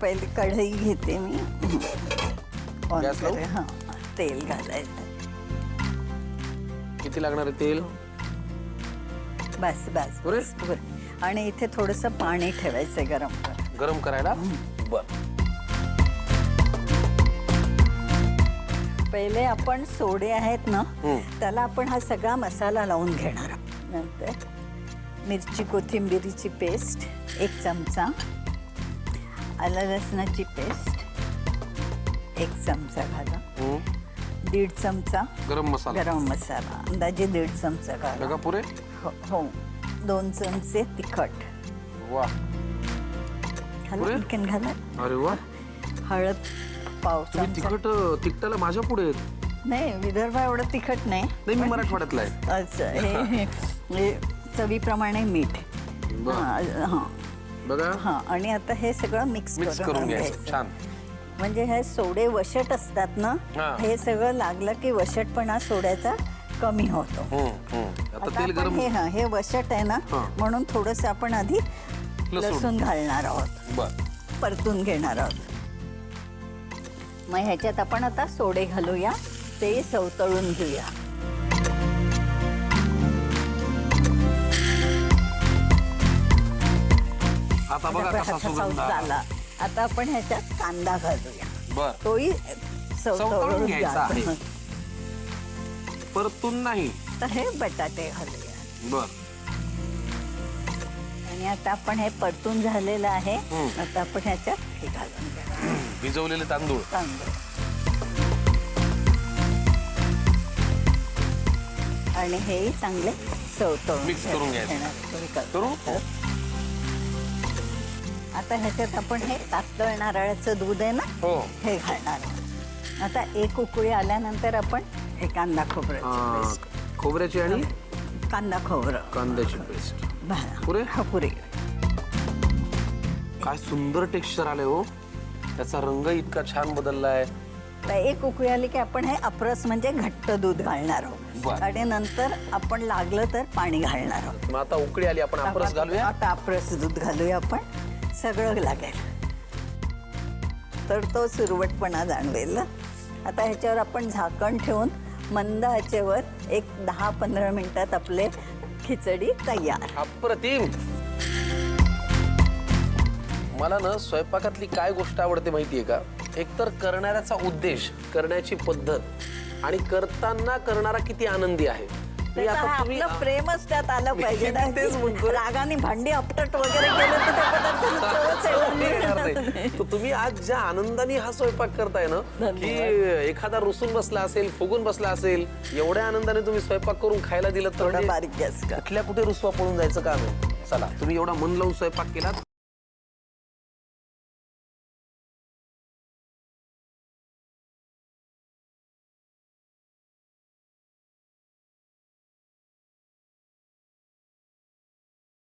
पहिले कढई घेते मी. ऑन गॅस लावू? करे. हां, तेल घालायचं. किती लागणार आहे तेल? बस बस पुरे? बस, पुरे. आणि इथे थोडंसं पाणी ठेवायचं गरम करायला. बर. पहिले आपण सोडे आहेत ना, त्याला आपण हा सगळा मसाला लावून घेणार आहोत. नंतर मिरची कोथिंबिरीची पेस्ट 1 चमचा, आलं लसणाची पेस्ट 1 चमचा घाला, 1.5 चमचा गरम मसाला, अंदाजे 1.5 चमचा घाला. बघा पुरे. हो, 2 चमचे तिखट वा. घाला, आणखीन घाला. अरे वा. हळद पाव तुम्ही चमचा. तिखटाला माझ्या पुढे आहेत. नाही, विदर्भ एवढं तिखट नाही. नाही, मी मराठवाड्यातला आहे. अच्छा. हे चवीप्रमाणे मीठ. हां बघा. हां. आणि आता हे सगळं मिक्स करून घ्यायचं. छान. म्हणजे हे सोडे वशट असतात ना, हे सगळं लागलं की वशटपणा सोड्याचा कमी होतो. आता आता तेल आपण गरम. हे वशट आहे ना, म्हणून थोडंसं आपण आधी लसूण घालणार आहोत. बर. परतून घेणार आहोत. मग ह्याच्यात आपण आता सोडे घालूया, ते सवतळून घेऊया. आता बघा कसा सुगंध आला. आता आपण ह्याच्यात कांदा घालूया. बर. तोही सवतळून घ्यायचा आहे. घ्या. परतून नाही. तर हे बटाटे घालूया. बर. आणि आता आपण हे परतून झालेलं आहे. आता आपण ह्याच्यात हे घालून घ्या. भिजवलेले तांदूळ. आणि हे चांगले सवतळून मिक्स करून घ्यायचं. करू. आता ह्याच्यात आपण हे पातळ नारळाचं दूध आहे ना, हे घालणार आहोत. आता 1 उकळी आल्यानंतर आपण हे कांदा खोबऱ्याची पेस्ट. खोबऱ्याची आणि कांद्याची पेस्ट. पुरे. काय सुंदर टेक्स्चर आलंय हो. त्याचा रंग इतका छान बदललाय. 1 उकळी आली की आपण हे अपरस म्हणजे घट्ट दूध घालणार आहोत. आणि नंतर आपण लागलं तर पाणी घालणार आहोत. मग आता उकळी आली, आपण अपरस घालूया. आता अपरस दूध घालूया आपण. सगळं लागेल तर तो सुरवटपणा जाणवेल. आता ह्याच्यावर आपण झाकण ठेवून मंद आचेवर 10-15 मिनिटात आपले खिचडी तयार. अप्रतिम. मला ना स्वयंपाकातली काय गोष्ट आवडते माहितीये का? एकतर करणाऱ्याचा उद्देश, करण्याची पद्धत आणि करताना करणारा किती आनंदी आहे. आपलं प्रेमच त्यात आलं पाहिजे ना. तेच म्हणतो. रागाने भांडी आपटट वगैरे केलं तर त्या पदार्थाला चवच येणार नाही. तर तुम्ही आज ज्या आनंदाने हा स्वयंपाक करताय ना, की एखादा रुसून बसला असेल, फुगून बसला असेल, एवढ्या आनंदाने तुम्ही स्वयंपाक करून खायला दिलं तर बारीक गॅस कुठल्या कुठे रुसवा पळून जायचं का नाही. चला, तुम्ही एवढा मन लावून स्वयंपाक केलात.